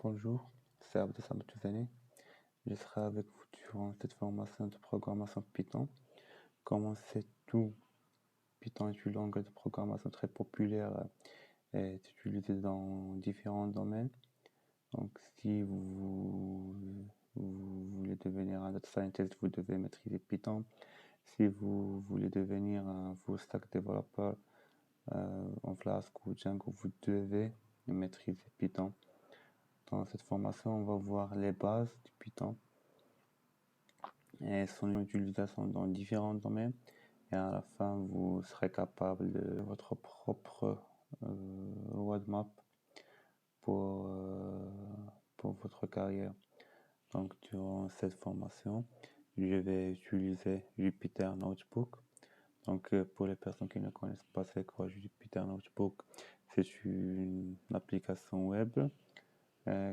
Bonjour, c'est Abdel Touzani. Je serai avec vous durant cette formation de programmation Python. Comme on sait tout, Python est une langue de programmation très populaire et est utilisée dans différents domaines. Donc, si vous voulez devenir un data scientist, vous devez maîtriser Python. Si vous voulez devenir un full stack développeur en Flask ou Django, vous devez maîtriser Python. Dans cette formation, on va voir les bases du Python et son utilisation dans différents domaines. Et à la fin, vous serez capable de votre propre roadmap pour, pour votre carrière. Donc, durant cette formation, je vais utiliser Jupyter Notebook. Donc, pour les personnes qui ne connaissent pas c'est quoi Jupyter Notebook, c'est une application web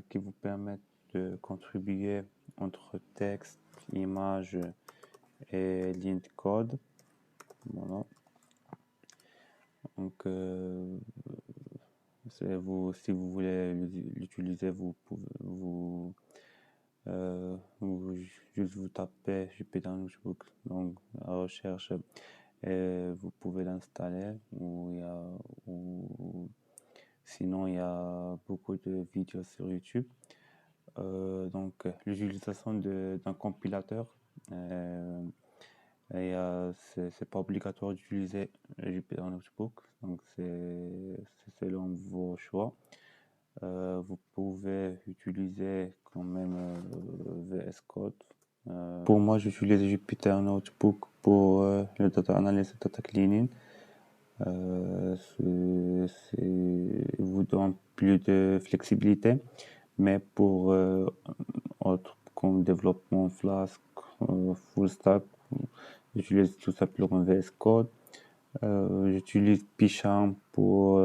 qui vous permet de contribuer entre texte, images et lignes de code. Voilà. Donc, si vous voulez l'utiliser, vous pouvez juste vous tapez Jupyter Notebook donc à recherche et vous pouvez l'installer ou sinon il y a beaucoup de vidéos sur YouTube. Donc l'utilisation d'un compilateur c'est pas obligatoire d'utiliser Jupyter Notebook, donc c'est selon vos choix. Vous pouvez utiliser quand même VS Code. Pour moi, j'utilise Jupyter Notebook pour le data analysis et data cleaning. Vous donne plus de flexibilité, mais pour autre comme développement Flask, full stack, j'utilise tout simplement VS Code. J'utilise PyCharm pour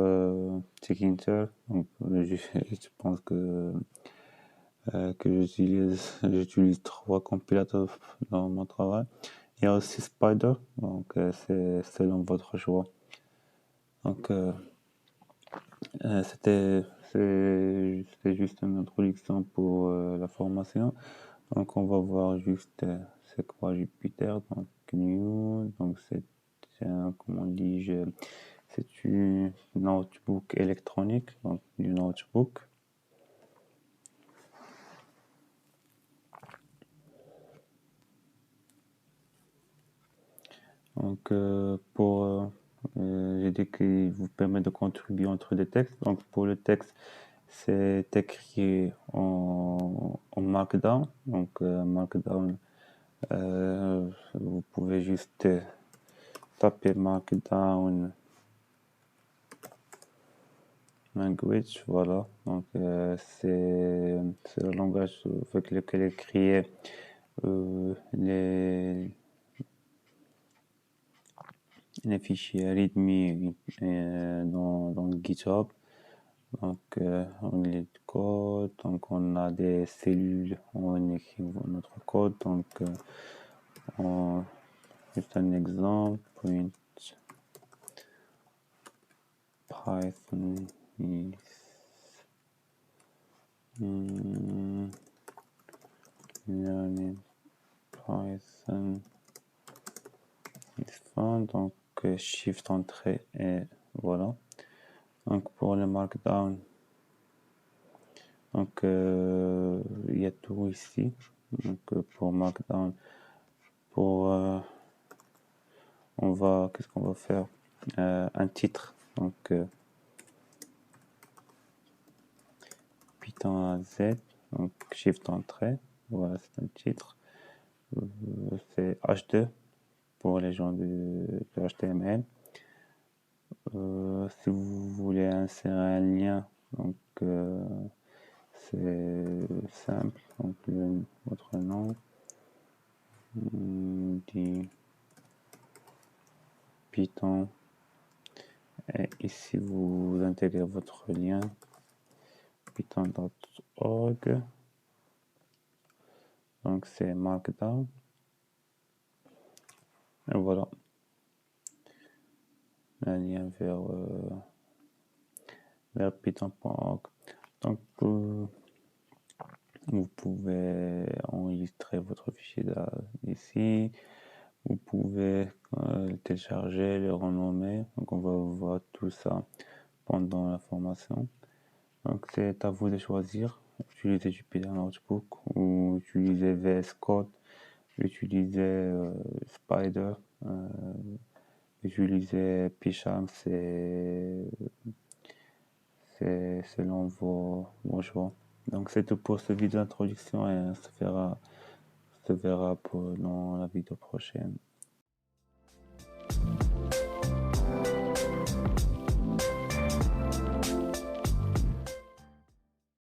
Tkinter. Donc, je pense que j'utilise 3 compilateurs dans mon travail. Il y a aussi Spider, donc c'est selon votre choix. Donc c'était juste une introduction pour la formation. Donc on va voir juste c'est quoi Jupyter, donc New, donc c'est comment dis-je, c'est une notebook électronique, donc du notebook. Donc j'ai dit qu'il vous permet de contribuer entre des textes. Donc pour le texte, c'est écrit en Markdown. Donc Markdown, vous pouvez juste taper Markdown language, voilà. Donc c'est le langage avec lequel est créé les fichiers README dans GitHub. Donc on lit le code, donc on a des cellules, on écrit notre code. Donc juste un exemple, print Python is learning Python is fun. Donc shift entrée et voilà. Donc pour le markdown, donc il y a tout ici. Donc pour markdown, qu'est-ce qu'on va faire, un titre. Donc Python à Z, donc shift entrée, voilà, c'est un titre. C'est H2 pour les gens de HTML. Si vous voulez insérer un lien, donc c'est simple, donc votre nom dit Python et ici vous intégrez votre lien python.org, donc c'est Markdown et voilà un lien vers python.org. Donc Vous pouvez enregistrer votre fichier ici. Vous pouvez le télécharger, le renommer. Donc on va voir tout ça pendant la formation. Donc c'est à vous de choisir. Utilisez Jupyter Notebook ou utiliser VS Code, utiliser Spider, utiliser PyCharm, c'est selon vos choix. Donc c'est tout pour cette vidéo d'introduction et on se verra dans la vidéo prochaine.